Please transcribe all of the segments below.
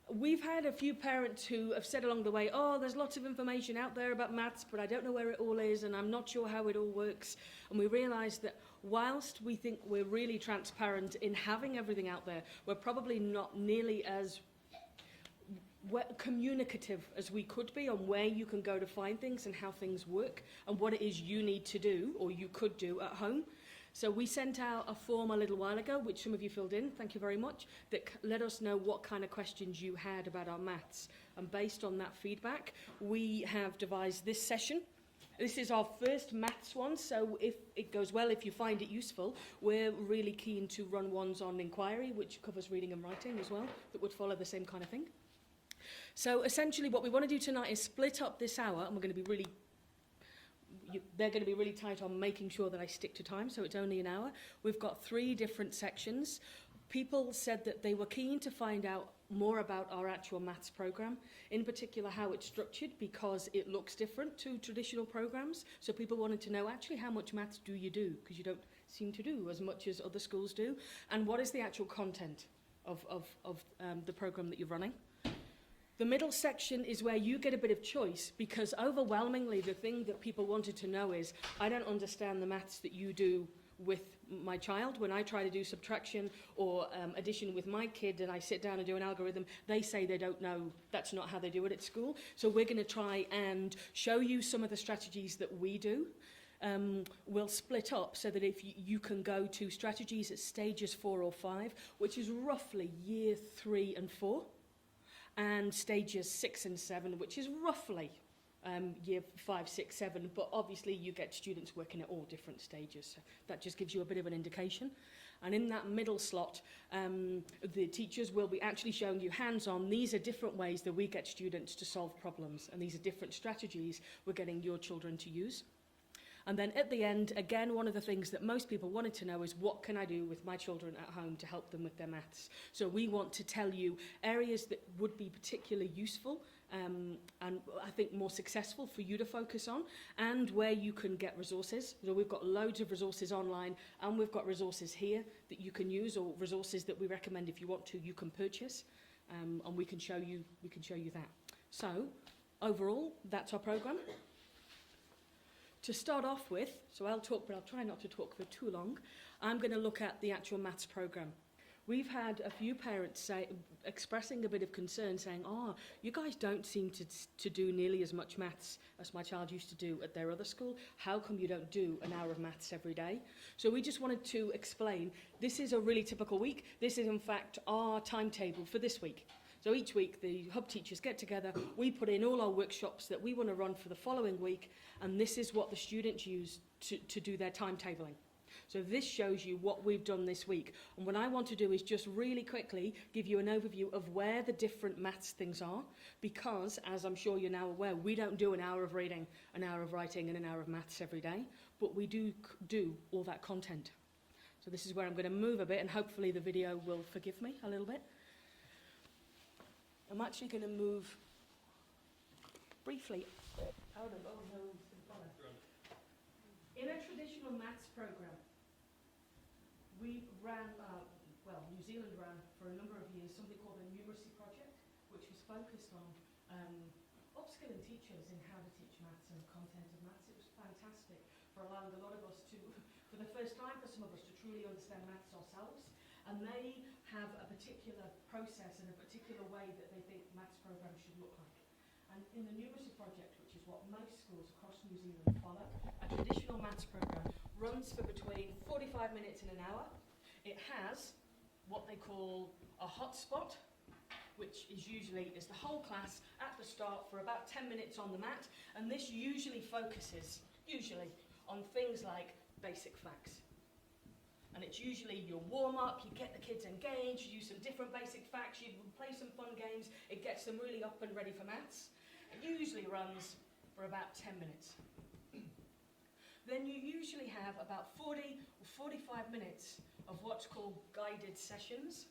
We've had a few parents who have said along the way, oh, there's lots of information out there about maths, but I don't know where it all is, and I'm not sure how it all works. And we realised that whilst we think we're really transparent in having everything out there, we're probably not nearly as communicative as we could be on where you can go to find things and how things work and what it is you need to do or you could do at home. So we sent out a form a little while ago, which some of you filled in, thank you very much, that let us know what kind of questions you had about our maths. And based on that feedback, we have devised this session. This is our first maths one, so if it goes well, if you find it useful, we're really keen to run ones on inquiry, which covers reading and writing as well, that would follow the same kind of thing. So essentially what we want to do tonight is split up this hour, and we're going to be really they're going to be really tight on making sure that I stick to time, so it's only an hour. We've got 3 different sections. People said that they were keen to find out more about our actual maths program, in particular how it's structured, because it looks different to traditional programs. So people wanted to know actually how much maths do you do, because you don't seem to do as much as other schools do, and what is the actual content of the program that you're running. The middle section is where you get a bit of choice, because overwhelmingly the thing that people wanted to know is, I don't understand the maths that you do with my child. When I try to do subtraction or addition with my kid and I sit down and do an algorithm, they say they don't know, that's not how they do it at school. So we're going to try and show you some of the strategies that we do. We'll split up so that if you can go to strategies at stages 4 or 5, which is roughly year 3 and 4. And stages 6 and 7, which is roughly year 5, 6, 7, but obviously you get students working at all different stages. So that just gives you a bit of an indication. And in that middle slot, the teachers will be actually showing you hands-on. These are different ways that we get students to solve problems, and these are different strategies we're getting your children to use. And then at the end, again, one of the things that most people wanted to know is, what can I do with my children at home to help them with their maths? So we want to tell you areas that would be particularly useful and I think more successful for you to focus on, and where you can get resources. So we've got loads of resources online, and we've got resources here that you can use, or resources that we recommend if you want to, you can purchase, and we can show you that. So overall, that's our program. To start off with, so I'll talk, but I'll try not to talk for too long, I'm going to look at the actual maths program. We've had a few parents expressing a bit of concern, saying, oh, you guys don't seem to do nearly as much maths as my child used to do at their other school. How come you don't do an hour of maths every day? So we just wanted to explain, this is a really typical week. This is in fact our timetable for this week. So each week the hub teachers get together, we put in all our workshops that we want to run for the following week, and this is what the students use to do their timetabling. So this shows you what we've done this week. And what I want to do is just really quickly give you an overview of where the different maths things are, because, as I'm sure you're now aware, we don't do an hour of reading, an hour of writing, and an hour of maths every day, but we do all that content. So this is where I'm going to move a bit, and hopefully the video will forgive me a little bit. I'm actually going to move briefly out of in a traditional maths program. We ran, New Zealand ran for a number of years something called the Numeracy Project, which was focused on upskilling teachers in how to teach maths and the content of maths. It was fantastic for allowing a lot of us to, for the first time for some of us, to truly understand maths ourselves. And they have a particular process and a particular way that they think maths programs should look like. And in the Numeracy Project, which is what most schools across New Zealand follow, a traditional maths program runs for between 45 minutes and an hour. It has what they call a hotspot, which is the whole class at the start for about 10 minutes on the mat, and this usually focuses on things like basic facts. And it's usually your warm-up, you get the kids engaged, you use some different basic facts, you play some fun games, it gets them really up and ready for maths. It usually runs for about 10 minutes. Then you usually have about 40 or 45 minutes of what's called guided sessions.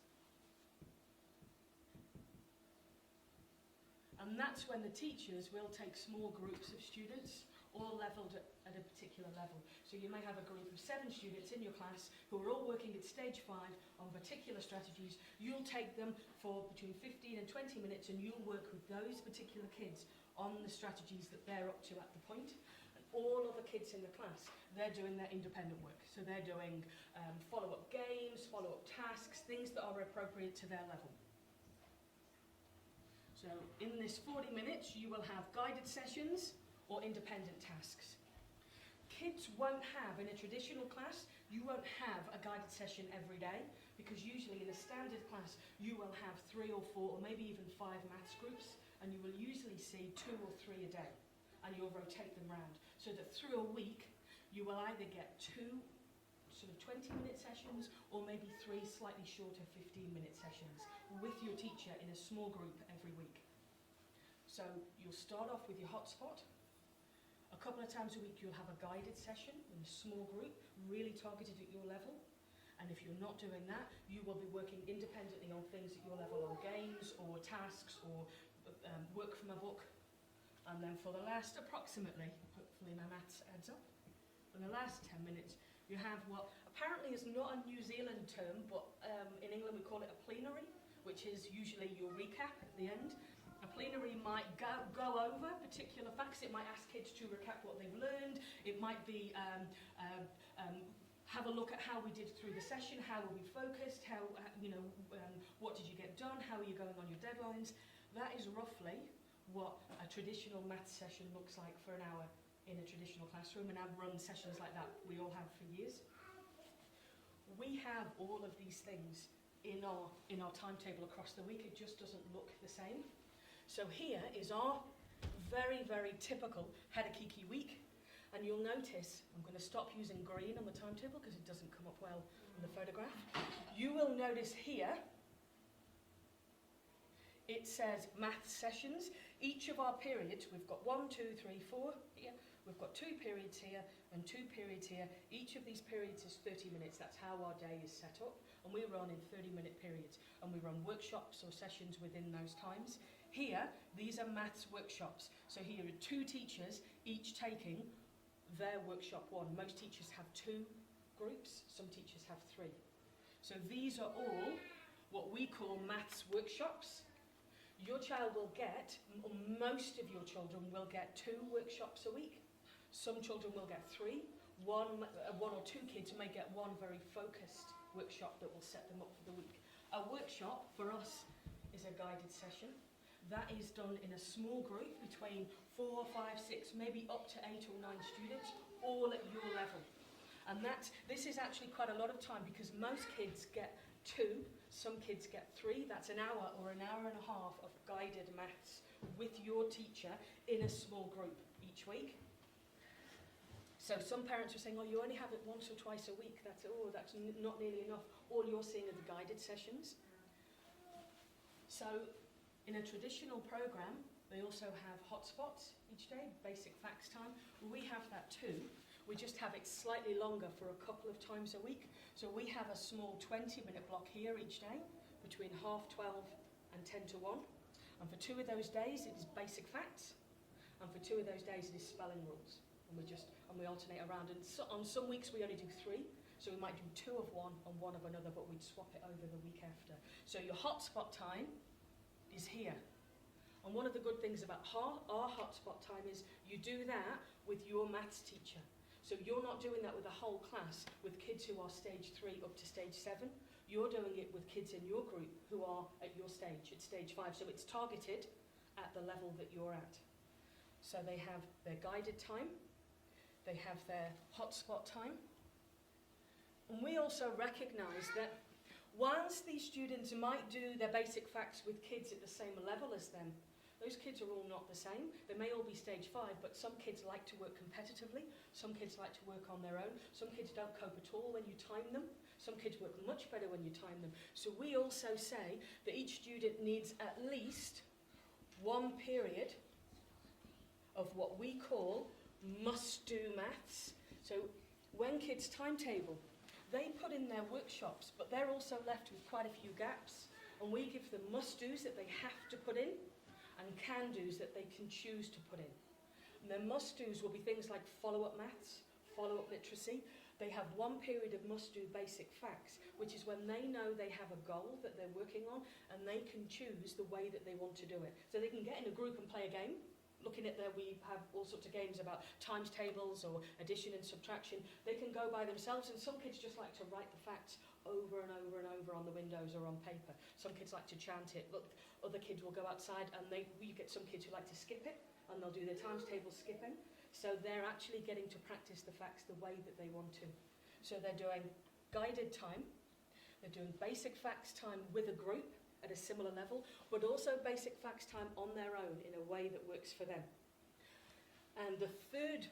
And that's when the teachers will take small groups of students, all levelled at a particular level. So you may have a group of 7 students in your class who are all working at stage 5 on particular strategies. You'll take them for between 15 and 20 minutes and you'll work with those particular kids on the strategies that they're up to at the point. And all other kids in the class, they're doing their independent work. So they're doing follow-up games, follow-up tasks, things that are appropriate to their level. So in this 40 minutes, you will have guided sessions or independent tasks. Kids won't have, in a traditional class, you won't have a guided session every day, because usually in a standard class, you will have 3 or 4 or maybe even 5 maths groups, and you will usually see 2 or 3 a day, and you'll rotate them round. So that through a week, you will either get 2 sort of 20-minute sessions, or maybe 3 slightly shorter 15-minute sessions with your teacher in a small group every week. So you'll start off with your hotspot. A couple of times a week you'll have a guided session in a small group, really targeted at your level. And if you're not doing that, you will be working independently on things at your level, on games or tasks or work from a book. And then for the last approximately, hopefully my maths adds up, for the last 10 minutes, you have what apparently is not a New Zealand term, but in England we call it a plenary, which is usually your recap at the end. A plenary might go over particular facts. It might ask kids to recap what they've learned. It might be have a look at how we did through the session, how were we focused, how what did you get done, how are you going on your deadlines. That is roughly what a traditional maths session looks like for an hour in a traditional classroom, and I've run sessions like that. We all have for years. We have all of these things in our timetable across the week. It just doesn't look the same. So here is our very, very typical Harakeke week. And you'll notice, I'm going to stop using green on the timetable because it doesn't come up well in the photograph. You will notice here, it says math sessions. Each of our periods, we've got 1, 2, 3, 4 here. We've got 2 periods here and 2 periods here. Each of these periods is 30 minutes. That's how our day is set up. And we run in 30-minute periods. And we run workshops or sessions within those times. Here, these are maths workshops. So here are 2 teachers, each taking their workshop 1. Most teachers have 2 groups, some teachers have 3. So these are all what we call maths workshops. Your child will get, or most of your children will get 2 workshops a week. Some children will get 3. One or 2 kids may get 1 very focused workshop that will set them up for the week. A workshop, for us, is a guided session. That is done in a small group between 4, 5, 6, maybe up to 8 or 9 students, all at your level. And this is actually quite a lot of time because most kids get 2, some kids get 3. That's an hour or an hour and a half of guided maths with your teacher in a small group each week. So some parents are saying, oh, you only have it once or twice a week. That's not nearly enough. All you're seeing are the guided sessions. So in a traditional program, they also have hotspots each day, basic facts time. We have that too. We just have it slightly longer for a couple of times a week. So we have a small 20-minute block here each day between 12:30 and 10 to 1. And for 2 of those days, it is basic facts. And for 2 of those days, it is spelling rules. And we alternate around. And so on some weeks, we only do 3. So we might do 2 of one and 1 of another, but we'd swap it over the week after. So your hotspot time is here. And one of the good things about our hotspot time is you do that with your maths teacher. So you're not doing that with a whole class with kids who are stage 3 up to stage 7. You're doing it with kids in your group who are at your stage, at stage 5. So it's targeted at the level that you're at. So they have their guided time. They have their hotspot time. And we also recognise that whilst these students might do their basic facts with kids at the same level as them, those kids are all not the same. They may all be stage 5, but some kids like to work competitively. Some kids like to work on their own. Some kids don't cope at all when you time them. Some kids work much better when you time them. So we also say that each student needs at least 1 period of what we call must-do maths. So when kids timetable, they put in their workshops, but they're also left with quite a few gaps. And we give them must-dos that they have to put in and can-dos that they can choose to put in. And their must-dos will be things like follow-up maths, follow-up literacy. They have one period of must-do basic facts, which is when they know they have a goal that they're working on and they can choose the way that they want to do it. So they can get in a group and play a game. Looking at there, we have all sorts of games about times tables or addition and subtraction. They can go by themselves, and some kids just like to write the facts over and over and over on the windows or on paper. Some kids like to chant it. Look, other kids will go outside, and you get some kids who like to skip it, and they'll do their times table skipping. So they're actually getting to practice the facts the way that they want to. So they're doing guided time, they're doing basic facts time with a group at a similar level, but also basic facts time on their own in a way that works for them. And the third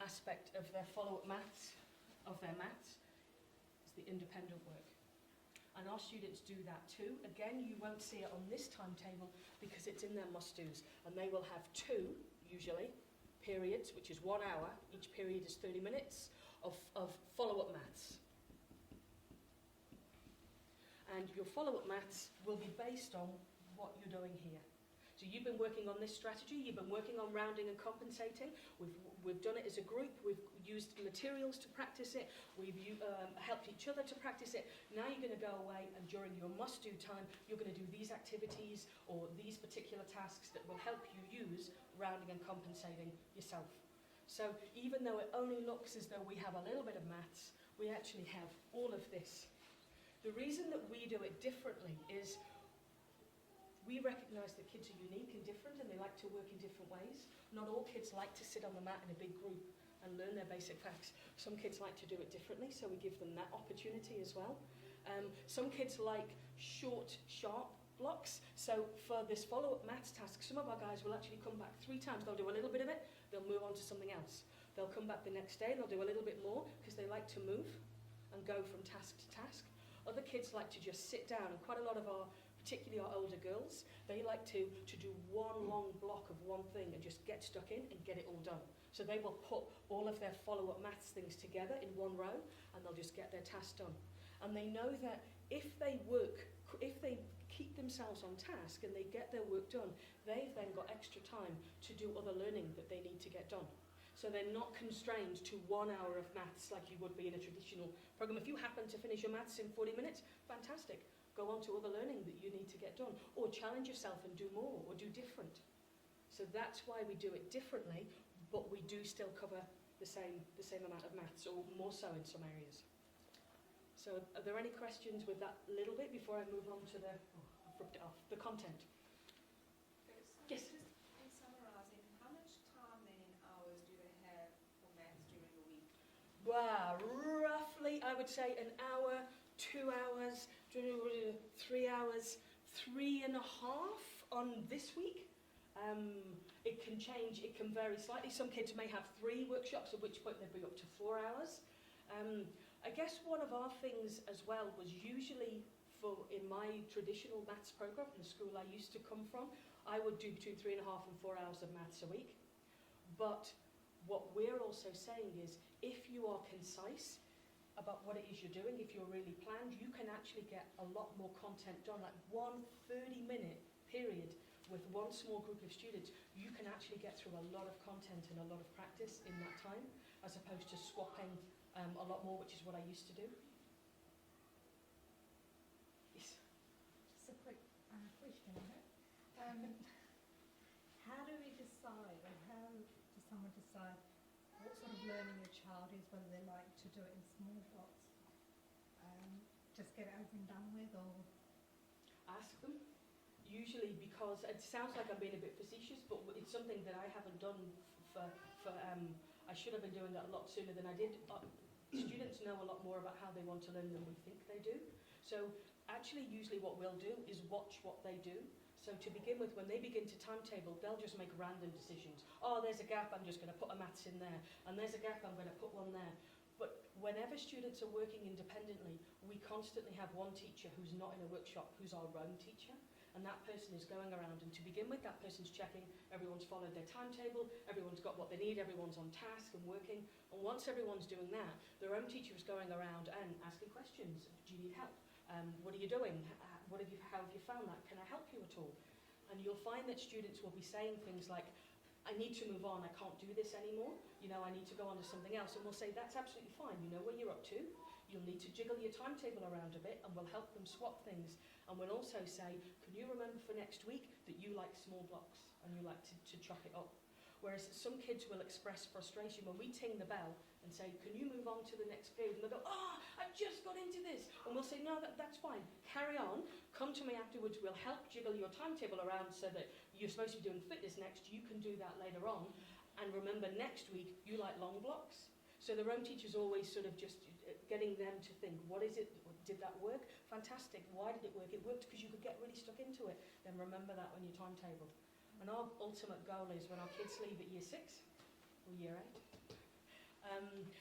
aspect of their follow-up maths, is the independent work. And our students do that too. Again, you won't see it on this timetable because it's in their must-dos, and they will have 2, usually, periods, which is 1 hour. Each period is 30 minutes of follow-up maths. And your follow-up maths will be based on what you're doing here. So you've been working on this strategy, you've been working on rounding and compensating, we've done it as a group, we've used materials to practice it, we've helped each other to practice it. Now you're going to go away, and during your must-do time, you're going to do these activities or these particular tasks that will help you use rounding and compensating yourself. So even though it only looks as though we have a little bit of maths, we actually have all of this. The reason that we do it differently is we recognise that kids are unique and different, and they like to work in different ways. Not all kids like to sit on the mat in a big group and learn their basic facts. Some kids like to do it differently, so we give them that opportunity as well. Some kids like short, sharp blocks. So for this follow-up maths task, some of our guys will actually come back 3 times. They'll do a little bit of it, they'll move on to something else. They'll come back the next day, they'll do a little bit more because they like to move and go from task to task. Other kids like to just sit down, and quite a lot of particularly our older girls, they like to do one long block of one thing and just get stuck in and get it all done. So they will put all of their follow-up maths things together in one row, and they'll just get their task done. And they know that if they keep themselves on task and they get their work done, they've then got extra time to do other learning that they need to get done. So they're not constrained to 1 hour of maths like you would be in a traditional program. If you happen to finish your maths in 40 minutes, fantastic. Go on to other learning that you need to get done, or challenge yourself and do more, or do different. So that's why we do it differently, but we do still cover the same amount of maths, or more so in some areas. So are there any questions with that little bit before I move on to the content? Yes. Just in summarising, how much time then in hours do they have for maths during the week? Wow, roughly I would say an hour, 2 hours, 3 hours, 3.5 on this week. It can change, it can vary slightly. Some kids may have 3 workshops, at which point they'd be up to 4 hours. I guess one of our things as well was usually in my traditional maths program, in the school I used to come from, I would do between 3.5 and 4 hours of maths a week. But what we're also saying is, if you are concise about what it is you're doing, if you're really planned, you can actually get a lot more content done. Like 1 30-minute period with one small group of students, you can actually get through a lot of content and a lot of practice in that time, as opposed to swapping a lot more, which is what I used to do. Yes? Just a quick question on it. How do we decide, or how does someone decide what sort of learning a child is, whether they like to do it in small blocks, just get it over and done with, or? Ask them. Usually, because it sounds like I'm being a bit facetious, but it's something that I haven't done I should have been doing that a lot sooner than I did. Students know a lot more about how they want to learn than we think they do. So actually, usually what we'll do is watch what they do. So to begin with, when they begin to timetable, they'll just make random decisions. Oh, there's a gap, I'm just going to put a maths in there. And there's a gap, I'm going to put one there. But whenever students are working independently, we constantly have one teacher who's not in a workshop, who's our own teacher. And that person is going around, and to begin with, that person's checking everyone's followed their timetable, everyone's got what they need, everyone's on task and working. And once everyone's doing that, their own teacher is going around and asking questions. Do you need help? What are you doing? How have you found that? Can I help you at all? And you'll find that students will be saying things like, I need to move on, I can't do this anymore, you know, I need to go on to something else. And we'll say, that's absolutely fine, you know where you're up to. You'll need to jiggle your timetable around a bit and we'll help them swap things. And we'll also say, can you remember for next week that you like small blocks and you like to chop it up? Whereas some kids will express frustration when we ting the bell and say, can you move on to the next period? And they'll go, I've just got into this. And we'll say, no, that's fine. Carry on. Come to me afterwards. We'll help jiggle your timetable around so that you're supposed to be doing fitness next. You can do that later on. And remember, next week, you like long blocks. So the Rome teacher's always sort of just getting them to think, what is it? Did that work? Fantastic. Why did it work? It worked because you could get really stuck into it. Then remember that when you're timetabled. And our ultimate goal is when our kids leave at year 6 or year 8,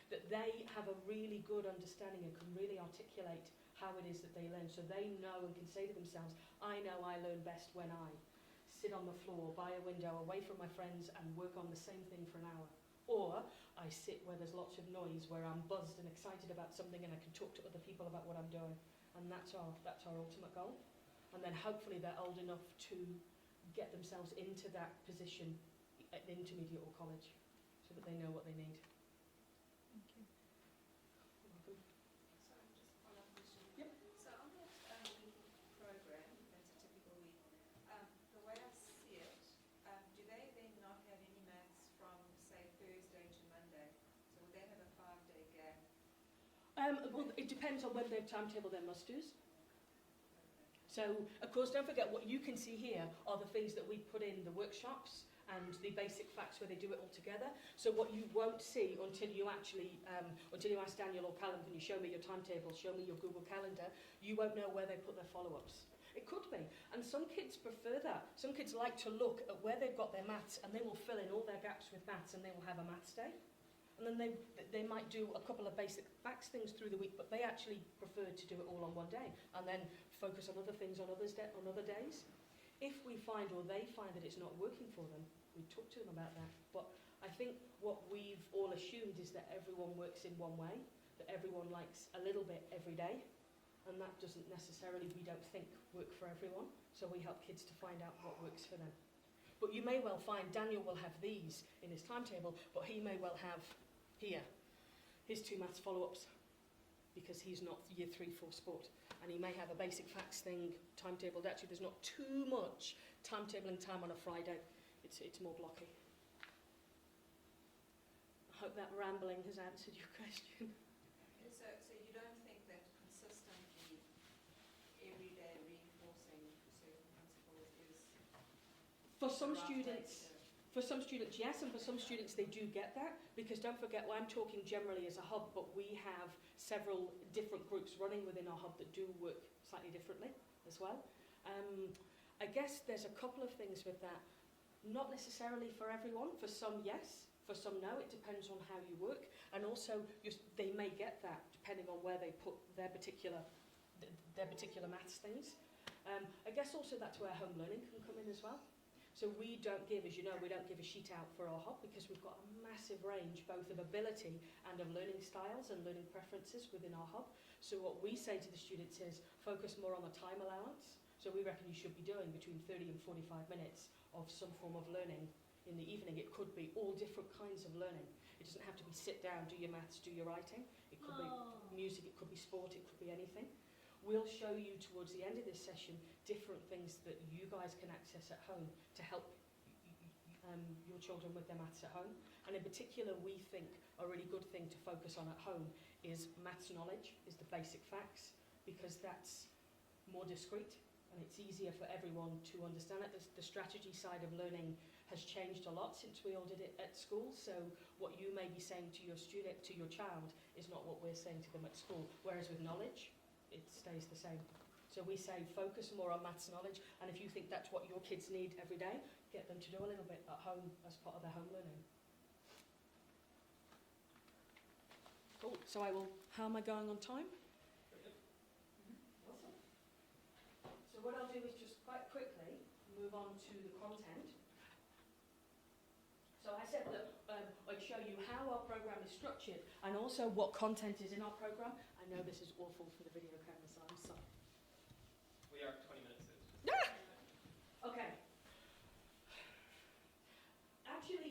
that they have a really good understanding and can really articulate how it is that they learn. So they know and can say to themselves, I know I learn best when I sit on the floor by a window away from my friends and work on the same thing for an hour. Or I sit where there's lots of noise, where I'm buzzed and excited about something and I can talk to other people about what I'm doing. And that's our ultimate goal. And then hopefully they're old enough to get themselves into that position at intermediate or college so that they know what they need. Thank you. You're welcome. So just a follow-up question. Yep. So on that weekly program, that's a typical week, the way I see it, do they then not have any maths from, say, Thursday to Monday? So would they have a 5-day gap? Well, it depends on when they've timetabled their must-dos. So, of course, don't forget what you can see here are the things that we put in the workshops and the basic facts where they do it all together. So what you won't see until you actually, until you ask Daniel or Callum, can you show me your timetable, show me your Google Calendar, you won't know where they put their follow-ups. It could be. And some kids prefer that. Some kids like to look at where they've got their maths and they will fill in all their gaps with maths and they will have a maths day. And then they might do a couple of basic facts things through the week, but they actually prefer to do it all on one day and then focus on other things on other days. If we find or they find that it's not working for them, we talk to them about that. But I think what we've all assumed is that everyone works in one way, that everyone likes a little bit every day, and that doesn't necessarily, we don't think, work for everyone. So we help kids to find out what works for them. But you may well find Daniel will have these in his timetable, but he may well have here his 2 maths follow-ups because he's not year 3-4 sport, and he may have a basic facts thing timetabled. Actually, there's not too much timetabling time on a Friday. It's more blocky. I hope that rambling has answered your question. So you don't think that consistently every day reinforcing certain principles is For some the right way to students, do it? For some students, yes, and for some students, they do get that, because don't forget, well, I'm talking generally as a hub, but we have several different groups running within our hub that do work slightly differently as well. I guess there's a couple of things with that. Not necessarily for everyone. For some, yes. For some, no. It depends on how you work. And also, they may get that depending on where they put their particular maths things. I guess also that's where home learning can come in as well. So we don't give, as you know, we don't give a sheet out for our hub because we've got a massive range both of ability and of learning styles and learning preferences within our hub. So what we say to the students is focus more on the time allowance. So we reckon you should be doing between 30 and 45 minutes of some form of learning in the evening. It could be all different kinds of learning. It doesn't have to be sit down, do your maths, do your writing. It could be music, it could be sport, it could be anything. We'll show you towards the end of this session different things that you guys can access at home to help your children with their maths at home. And in particular, we think a really good thing to focus on at home is maths knowledge, is the basic facts, because that's more discrete and it's easier for everyone to understand it. The strategy side of learning has changed a lot since we all did it at school. So what you may be saying to your student, to your child, is not what we're saying to them at school. Whereas with knowledge, it stays the same. So we say focus more on maths knowledge, and if you think that's what your kids need every day, get them to do a little bit at home as part of their home learning. Cool. So how am I going on time? Awesome. So what I'll do is just quite quickly move on to the content. So I said that I'd show you how our program is structured and also what content is in our program. I know this is awful for the video camera, so I'm sorry. We are 20 minutes in. Okay. Actually,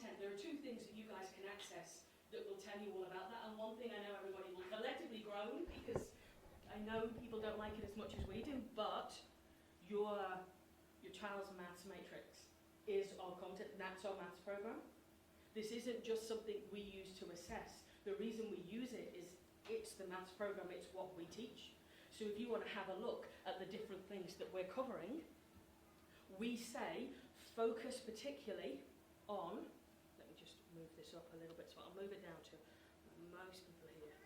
content, there are two things that you guys can access that will tell you all about that. And one thing I know everybody will collectively groan, because I know people don't like it as much as we do, but your child's maths matrix is our content, that's our maths program. This isn't just something we use to assess. The reason we use it is it's the maths program, it's what we teach. So if you want to have a look at the different things that we're covering, we say focus particularly on, let me just move this up a little bit, so I'll move it down to most people here.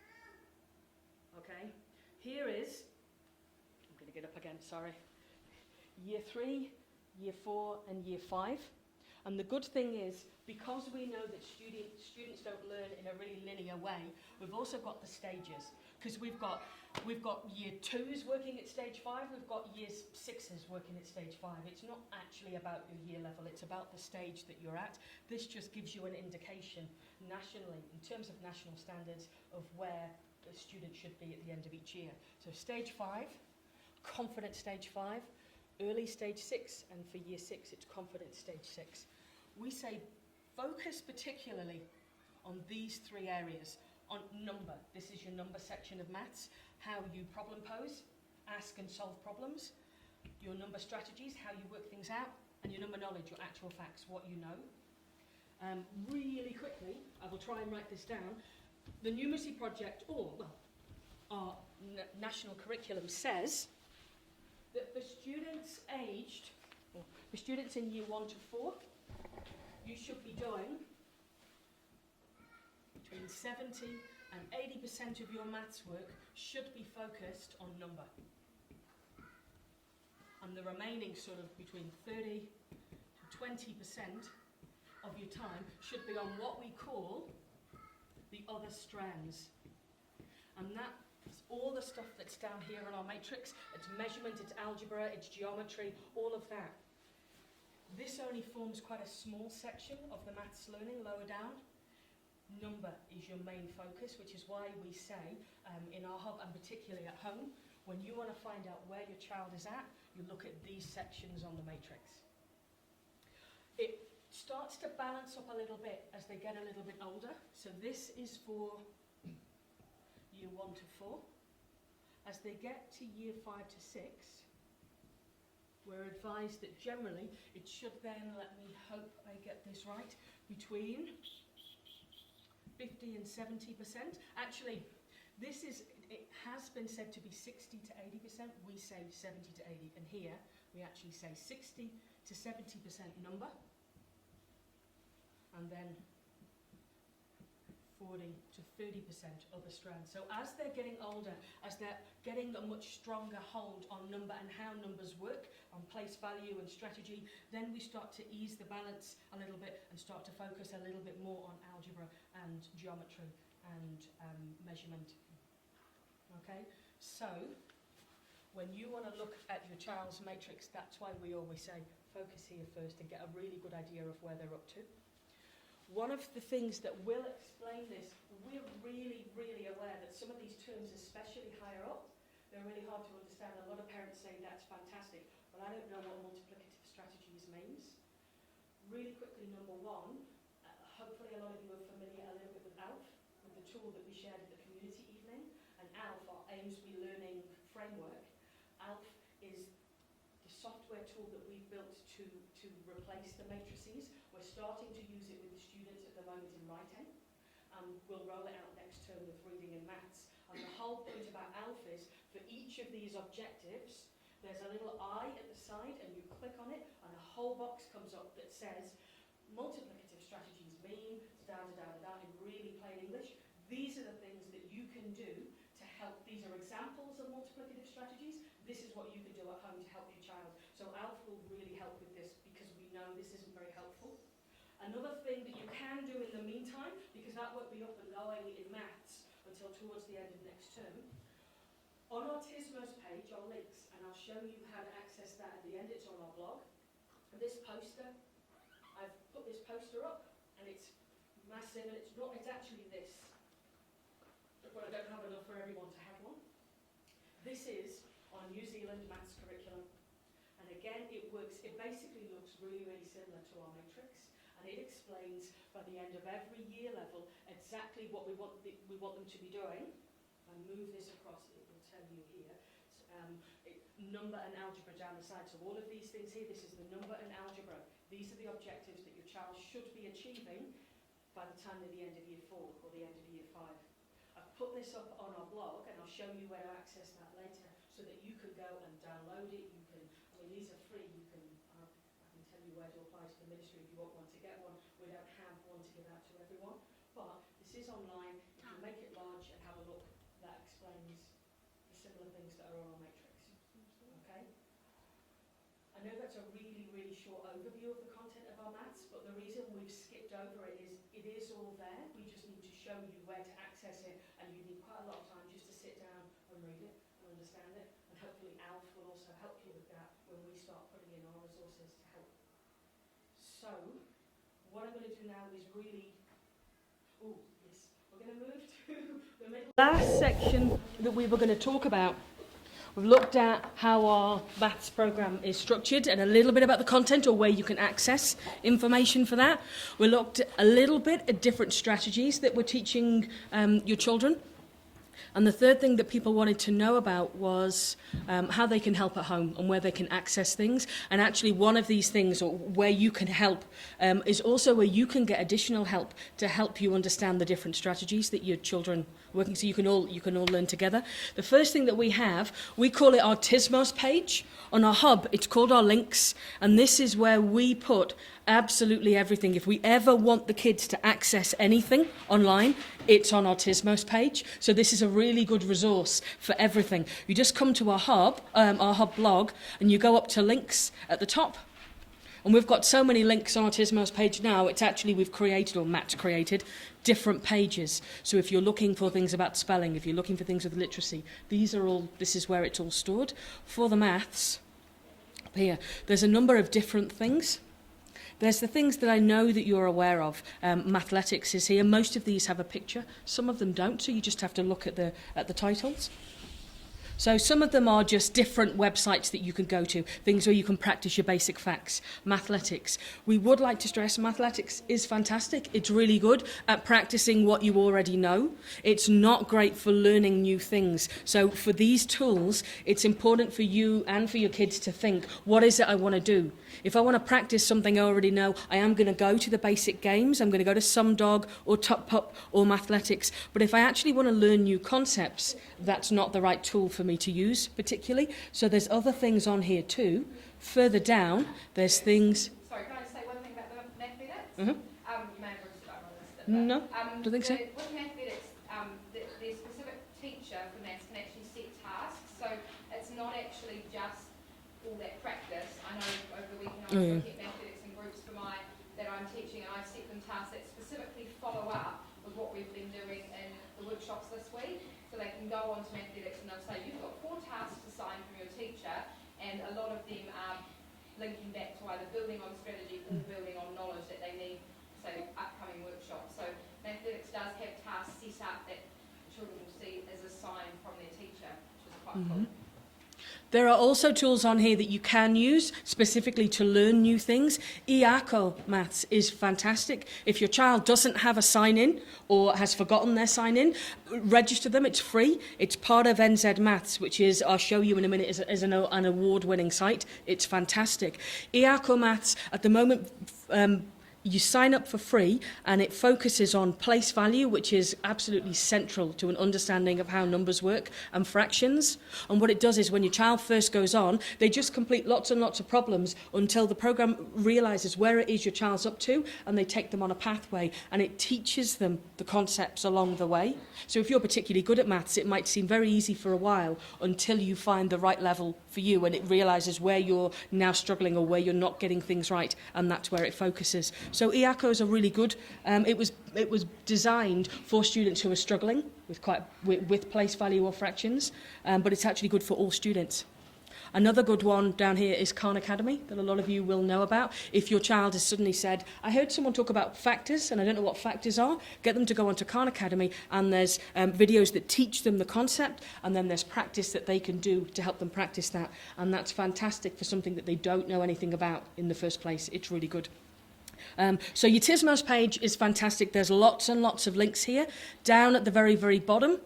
Okay, here is, I'm going to get up again, sorry, Year 3, Year 4 and Year 5. And the good thing is, because we know that students don't learn in a really linear way, we've also got the stages. Because we've got Year 2s working at stage 5, we've got Year 6s working at stage 5. It's not actually about your year level, it's about the stage that you're at. This just gives you an indication nationally, in terms of national standards, of where the student should be at the end of each year. So stage 5, confident stage 5, early stage 6, and for year 6 it's confident stage 6. We say focus particularly on these 3 areas. On number, this is your number section of maths, how you problem pose, ask and solve problems, your number strategies, how you work things out, and your number knowledge, your actual facts, what you know. Really quickly, I will try and write this down. The numeracy project, our national curriculum says that for students aged, or for students in year 1 to 4, you should be doing between 70 and 80% of your maths work should be focused on number. And the remaining sort of between 30 to 20% of your time should be on what we call the other strands. And that's all the stuff that's down here in our matrix. It's measurement, it's algebra, it's geometry, all of that. This only forms quite a small section of the maths learning lower down. Number is your main focus, which is why we say in our hub, and particularly at home, when you want to find out where your child is at, you look at these sections on the matrix. It starts to balance up a little bit as they get a little bit older. So this is for year 1 to 4. As they get to year 5 to 6, we're advised that generally it should then, let me hope I get this right, between 50 and 70%. Actually, it has been said to be 60 to 80%. We say 70 to 80, and here we actually say 60 to 70% number, and then 40 to 30% other strands. So as they're getting older, as they're getting a much stronger hold on number and how numbers work, on place value and strategy, then we start to ease the balance a little bit and start to focus a little bit more on algebra and geometry and measurement. Okay, so when you want to look at your child's matrix, that's why we always say focus here first and get a really good idea of where they're up to. One of the things that will explain this, we're really, really aware that some of these terms, especially higher up, they're really hard to understand. A lot of parents say that's fantastic, but I don't know what multiplicative strategies means. Really quickly, number 1, hopefully a lot of you are familiar a little bit with ALF, with the tool that we shared at the community evening. And ALF, our Amesbury Learning Framework, ALF is the software tool that we've built to replace the matrices. We're starting to use it with the students at the moment in writing. We'll roll it out next term with reading and maths. And the whole point about ALF is, for each of these objectives, there's a little eye at the side, and you click on it, and a whole box comes up that says, multiplicative strategies mean, in really plain English. These are the things that you can do to help. These are examples of multiplicative strategies. This is what you can do at home to help your child. So ALF will really help with this, because we know this isn't very helpful. Another thing that you can do in the meantime, because that won't be up and going in maths until towards the end of next term, on our TISMOS page are links, and I'll show you how to access that at the end. It's on our blog. This poster, I've put this poster up, and it's massive, and it's actually this. But I don't have enough for everyone to have one. This is our New Zealand maths curriculum. And again, it basically looks really, really similar to our matrix. and it explains by the end of every year level exactly what we want them to be doing. If I move this across, it will tell you here. Number and algebra down the side. So all of these things here, this is the number and algebra. These are the objectives that your child should be achieving by the time they're the end of year 4 or the end of year 5. I've put this up on our blog, and I'll show you where to access that later, so that you can go and download it. You can, I mean, these are free. You can, I can tell you where to apply to the ministry if you want one to get one. We don't have one to give out to everyone, but this is online. You can make it large and have a look. That explains the similar things that are on our matrix. Okay? I know that's a really, really short overview of the content of our maths, but the reason we've skipped over it is all there. We just need to show you where to access it, and you need quite a lot of time just to sit down and read it and understand it, and hopefully Alf will also help you with that when we start putting in our resources to help. So, what I'm going to do now is really, we're going to move to the last section that we were going to talk about. We've looked at how our maths programme is structured and a little bit about the content or where you can access information for that. We looked a little bit at different strategies that we're teaching your children. And the third thing that people wanted to know about was how they can help at home and where they can access things. And actually one of these things, or where you can help, is also where you can get additional help to help you understand the different strategies that your children are working, so you can all learn together. The first thing that we have, we call it our Tismos page. On our hub, it's called our links, and this is where we put absolutely everything. If we ever want the kids to access anything online, it's on our Tismos page. So this is a really good resource for everything. You just come to our hub blog, and you go up to links at the top. And we've got so many links on our Tismos page now, it's actually, Matt's created, different pages. So if you're looking for things about spelling, if you're looking for things with literacy, this is where it's all stored. For the maths, here, there's a number of different things. There's the things that I know that you're aware of. Mathletics is here. Most of these have a picture. Some of them don't, so you just have to look at the titles. So some of them are just different websites that you can go to, things where you can practice your basic facts. Mathletics. We would like to stress Mathletics is fantastic. It's really good at practicing what you already know. It's not great for learning new things. So for these tools, it's important for you and for your kids to think, what is it I want to do? If I want to practice something I already know, I am going to go to the basic games. I'm going to go to Sum Dog or Top Pup or Mathletics. But if I actually want to learn new concepts, that's not the right tool for me to use particularly. So there's other things on here too. Further down, there's things... Sorry, can I just say one thing about the Mathletics? Mm-hmm. You may have already started on this. No, don't think so. With Mathletics, the specific teacher for maths can actually set tasks. So it's not actually just all that practice. I know over the weekend I was looking at Mathletics in groups that I'm teaching, and I set them tasks that specifically follow up with what we've been doing in the workshops this week. So they can go on to Mathletics and they'll say, you've got 4 tasks assigned from your teacher, and a lot of them are linking back to either building on strategy or building on knowledge that they need, say, upcoming workshops. So Mathletics does have tasks set up that children will see as a sign from their teacher, which is quite cool. There are also tools on here that you can use specifically to learn new things. IACO Maths is fantastic. If your child doesn't have a sign-in or has forgotten their sign-in, register them. It's free. It's part of NZ Maths, which is, I'll show you in a minute, is an award-winning site. It's fantastic. IACO Maths, at the moment, you sign up for free, and it focuses on place value, which is absolutely central to an understanding of how numbers work, and fractions. And what it does is when your child first goes on, they just complete lots and lots of problems until the program realises where it is your child's up to, and they take them on a pathway, and it teaches them the concepts along the way. So if you're particularly good at maths, it might seem very easy for a while until you find the right level for you, and it realises where you're now struggling or where you're not getting things right, and that's where it focuses. So IACOs are really good. It was designed for students who are struggling with place value or fractions, but it's actually good for all students. Another good one down here is Khan Academy, that a lot of you will know about. If your child has suddenly said, I heard someone talk about factors and I don't know what factors are, get them to go onto Khan Academy, and there's videos that teach them the concept, and then there's practice that they can do to help them practice that. And that's fantastic for something that they don't know anything about in the first place. It's really good. So your Tismos page is fantastic. There's lots and lots of links here. Down at the very, very bottom,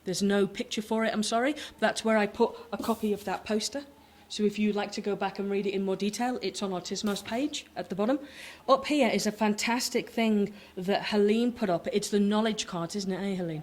there's no picture for it, I'm sorry. That's where I put a copy of that poster. So if you'd like to go back and read it in more detail, it's on our Tismos page at the bottom. Up here is a fantastic thing that Helene put up. It's the knowledge cards, isn't it, Helene?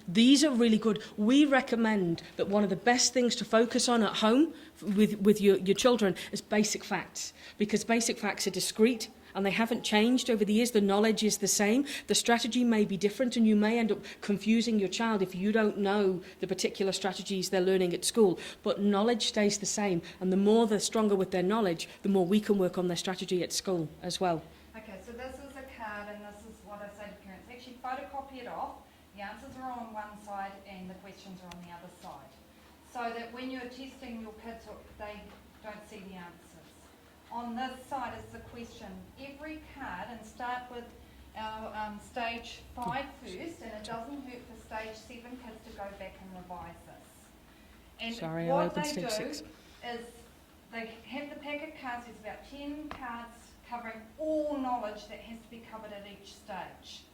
These are really good. We recommend that one of the best things to focus on at home with your children is basic facts, because basic facts are discrete and they haven't changed over the years. The knowledge is the same. The strategy may be different, and you may end up confusing your child if you don't know the particular strategies they're learning at school. But knowledge stays the same, and the more they're stronger with their knowledge, the more we can work on their strategy at school as well. Okay, so this is a card, and this is what I say to parents. Actually photocopy it off. The answers are on one side and the questions are on the other side, so that when you're testing your kids, they don't see the answers. On this side is the question. Every card, and start with our stage 5 first, and it doesn't hurt for stage 7 kids to go back and revise this. And Sorry, I what opened they stage 6. do is they have the pack of cards. There's about 10 cards covering all knowledge that has to be covered at each stage.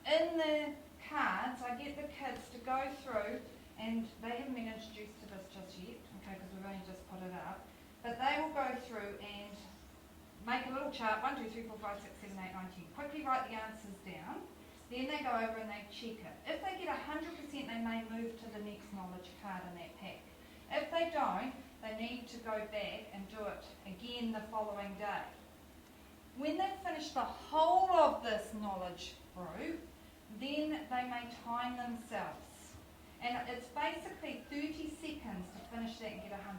In the cards, I get the kids to go through, and they haven't been introduced to this just yet, okay, because we've only just put it up, but they will go through and make a little chart, 1, 2, 3, 4, 5, 6, 7, 8, 9, 10, quickly write the answers down, then they go over and they check it. If they get 100%, they may move to the next knowledge card in that pack. If they don't, they need to go back and do it again the following day. When they've finished the whole of this knowledge group, then they may time themselves. And it's basically 30 seconds to finish that and get 100%.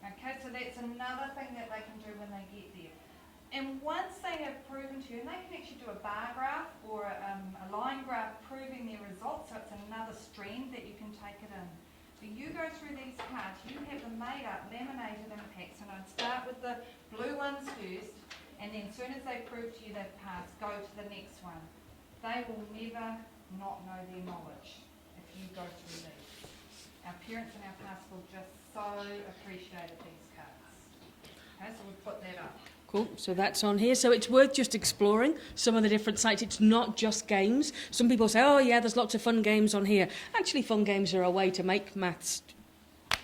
Okay, so that's another thing that they can do when they get there. And once they have proven to you, and they can actually do a bar graph or a line graph proving their results, so it's another stream that you can take it in. So you go through these cards, you have them made up, laminated in packs, and I'd start with the blue ones first, and then as soon as they prove to you they've passed, go to the next one. They will never not know their knowledge if you go through these. Our parents and our past will just so appreciated these cards. Okay, so we've put that up. Cool, so that's on here. So it's worth just exploring some of the different sites. It's not just games. Some people say, oh yeah, there's lots of fun games on here. Actually, fun games are a way to make maths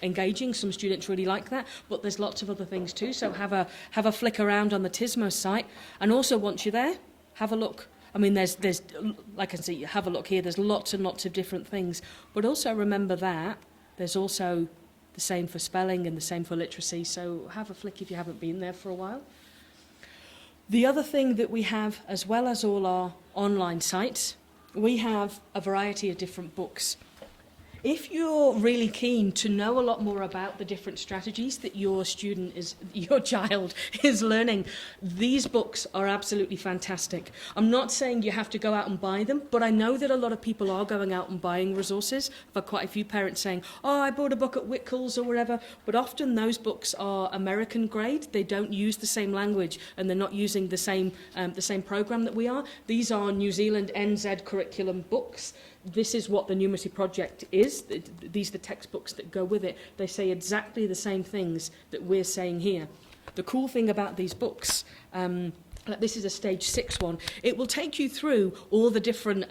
engaging. Some students really like that, but there's lots of other things too. So have a flick around on the Tismos site, and also once you're there, have a look. I mean, there's like I say, have a look here. There's lots and lots of different things, but also remember that there's also the same for spelling and the same for literacy. So have a flick if you haven't been there for a while. The other thing that we have, as well as all our online sites, we have a variety of different books. If you're really keen to know a lot more about the different strategies that your child is learning, these books are absolutely fantastic. I'm not saying you have to go out and buy them, but I know that a lot of people are going out and buying resources. I've had quite a few parents saying, oh, I bought a book at Wickles or wherever, but often those books are American grade. They don't use the same language, and they're not using the same program that we are. These are New Zealand NZ curriculum books. This is what the Numeracy Project is. These are the textbooks that go with it. They say exactly the same things that we're saying here. The cool thing about these books, like this is a stage 6 one, it will take you through all the different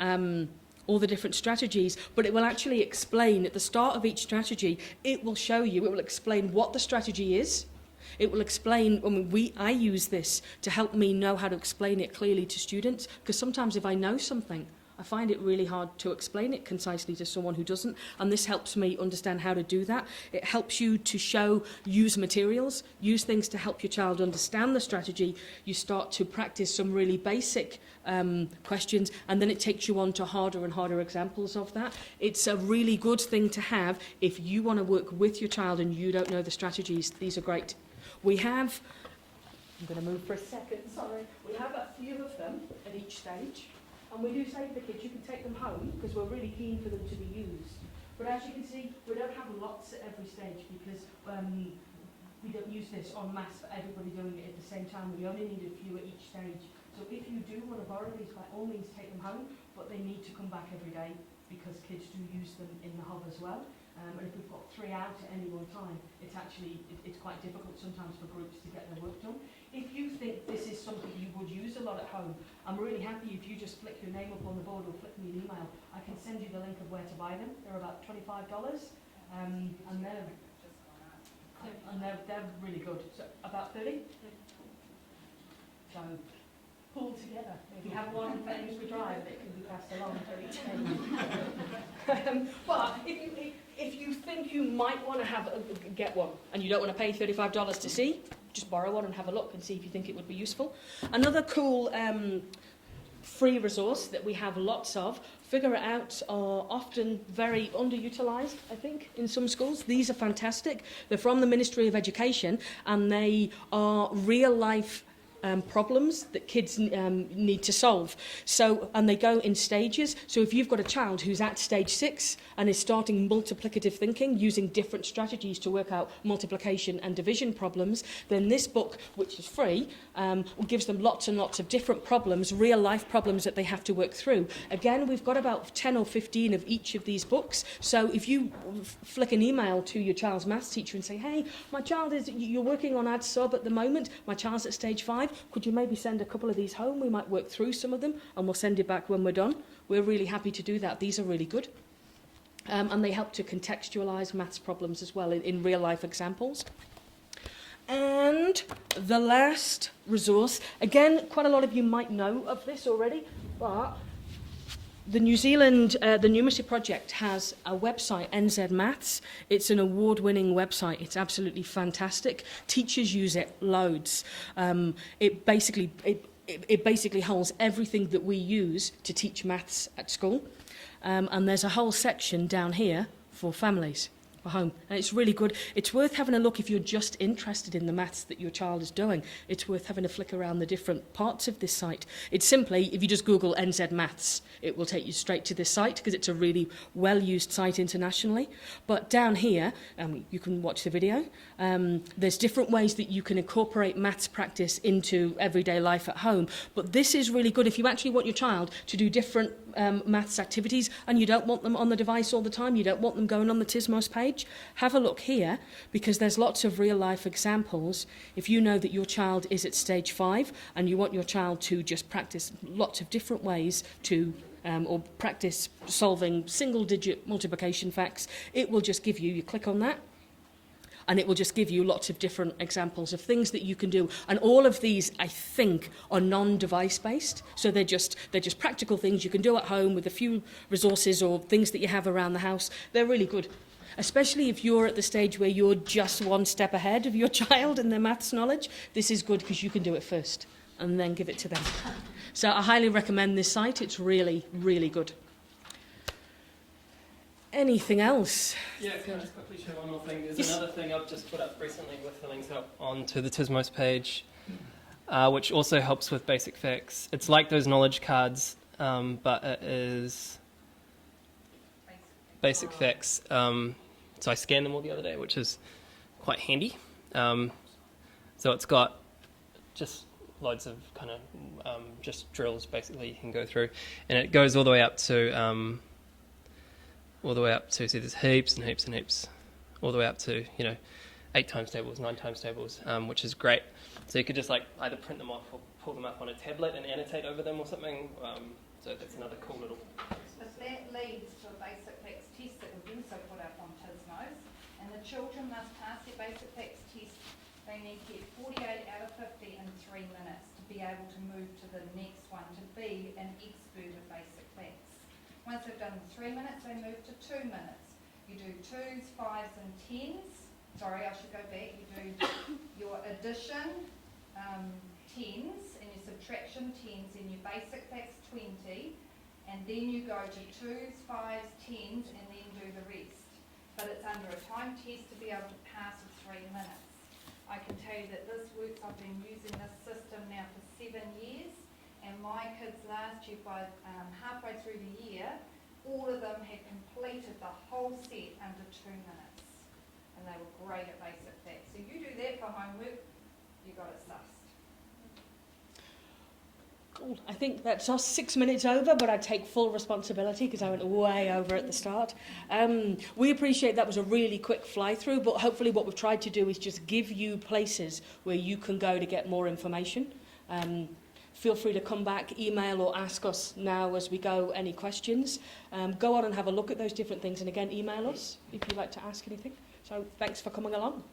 strategies, but it will actually explain at the start of each strategy, it will show you, it will explain what the strategy is. It will explain, I use this to help me know how to explain it clearly to students, because sometimes if I know something, I find it really hard to explain it concisely to someone who doesn't, and this helps me understand how to do that. It helps you to use materials, use things to help your child understand the strategy. You start to practice some really basic questions, and then it takes you on to harder and harder examples of that. It's a really good thing to have if you want to work with your child and you don't know the strategies. These are great. We have, I'm going to move for a second, sorry. We have a few of them at each stage. And we do say to the kids, you can take them home, because we're really keen for them to be used. But as you can see, we don't have lots at every stage, because we don't use this en masse for everybody doing it at the same time. We only need a few at each stage. So if you do want to borrow these, by all means take them home, but they need to come back every day, because kids do use them in the hub as well. And if we've got 3 out at any one time, it's quite difficult sometimes for groups to get their work done. If you think this something you would use a lot at home, I'm really happy if you just flick your name up on the board or flick me an email. I can send you the link of where to buy them. They're about $25, and they're really good. So about 30. So pull together. If you have one for Amesbury Drive, it can be passed along to each other. But if you think you might want to get one and you don't want to pay $35 to see, just borrow one and have a look and see if you think it would be useful. Another cool free resource that we have lots of, Figure It Out, are often very underutilised, I think, in some schools. These are fantastic. They're from the Ministry of Education, and they are real-life problems that kids need to solve. So, and they go in stages. So if you've got a child who's at stage 6 and is starting multiplicative thinking, using different strategies to work out multiplication and division problems, then this book, which is free, gives them lots and lots of different problems, real life problems that they have to work through. Again, we've got about 10 or 15 of each of these books. So if you flick an email to your child's maths teacher and say, hey, my child you're working on add sub at the moment, my child's at stage 5, could you maybe send a couple of these home? We might work through some of them and we'll send it back when we're done. We're really happy to do that. These are really good. And they help to contextualise maths problems as well in real life examples. And the last resource, again, quite a lot of you might know of this already, but the New Zealand, the Numeracy Project has a website, NZ Maths. It's an award-winning website. It's absolutely fantastic. Teachers use it loads. It basically holds everything that we use to teach maths at school. And there's a whole section down here for families, for home. And it's really good. It's worth having a look if you're just interested in the maths that your child is doing. It's worth having a flick around the different parts of this site. It's simply, if you just Google NZ Maths, it will take you straight to this site because it's a really well-used site internationally. But down here, you can watch the video. There's different ways that you can incorporate maths practice into everyday life at home. But this is really good if you actually want your child to do different maths activities and you don't want them on the device all the time, you don't want them going on the Tismos page. Have a look here because there's lots of real-life examples. If you know that your child is at stage 5 and you want your child to just practice lots of different ways to or practice solving single-digit multiplication facts, it will just give you click on that, and it will just give you lots of different examples of things that you can do. And all of these, I think, are non-device based. So they're just practical things you can do at home with a few resources or things that you have around the house. They're really good, especially if you're at the stage where you're just one step ahead of your child in their maths knowledge. This is good because you can do it first and then give it to them. So I highly recommend this site. It's really, really good. Anything else? Yeah, can I just quickly share one more thing? There's another thing I've just put up recently with the links up onto the Tismos page, which also helps with basic facts. It's like those knowledge cards, but it is basic facts. So I scanned them all the other day, which is quite handy. So it's got just loads of kind of just drills basically you can go through, and it goes all the way up to see there's heaps and heaps and heaps, all the way up to 8 times tables, 9 times tables, which is great. So you could just either print them off or pull them up on a tablet and annotate over them or something. So that's another cool little. But that leads to a basic facts test that we've also put up on Tismos, and the children must pass their basic facts test. They need to get 48 out of 50 in 3 minutes to be able to move to the next one, to be an expert at basic facts. Once they've done 3 minutes, they move to 2 minutes. You do 2s, 5s and 10s. Sorry, I should go back. You do your addition 10s and your subtraction 10s and your basic facts 20. And then you go to 2s, 5s, 10s and then do the rest. But it's under a time test to be able to pass in 3 minutes. I can tell you that this works. I've been using this system now for 7 years, and my kids last year, by halfway through the year, all of them had completed the whole set under 2 minutes, and they were great at basic facts. So you do that for homework, you got it sussed. Cool. I think that's us 6 minutes over, but I take full responsibility because I went way over at the start. We appreciate that was a really quick fly through, but hopefully what we've tried to do is just give you places where you can go to get more information. Feel free to come back, email or ask us now as we go any questions. Go on and have a look at those different things, and again, email us if you'd like to ask anything. So thanks for coming along.